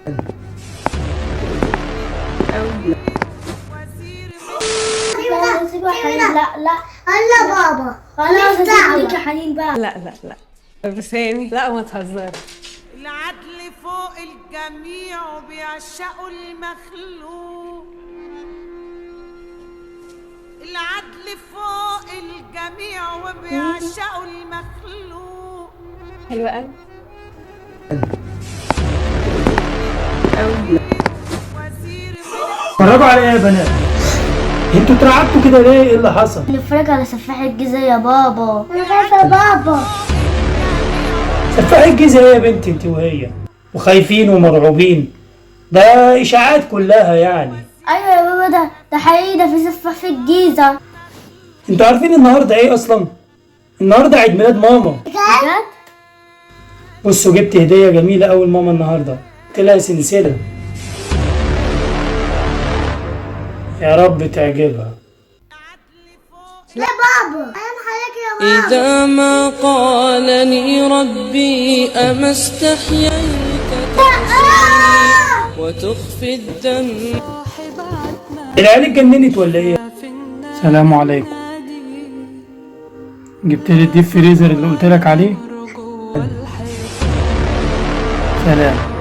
لا لا هلا بابا خلاص هسيبك يا حنين بقى. لا لا لا بسامي، لا ما تهزر. العدل فوق الجميع وبيعشقوا المخلوق. العدل فوق الجميع وبيعشقوا المخلوق. حلوة قوي. اتفرجوا عليا يا بنات، انتوا اترعبتوا كده ليه؟ ايه اللي حصل؟ نتفرج على سفاح الجيزة يا بابا. انا خايفة يا بابا. سفاح الجيزة ايه يا بنتي انت وهي؟ وخايفين ومرعوبين؟ ده اشاعات كلها يعني. ايوه يا بابا، ده حقيقي، ده في سفاح في الجيزة. انتوا عارفين النهارده ايه اصلا؟ النهارده عيد ميلاد ماما. بجد؟ بصوا جبت هدية جميلة أوي لماما النهارده، قلت لها سلسلة، يا رب تعجبها. لا بابا انا حضرتك يا بابا. إذا ما قالني ربي أما استحييت تحزني وتخفي الدم. العيال اتجننت ولا ايه؟ سلام عليكم. جبت لي الديب فريزر اللي قلت لك عليه. سلام.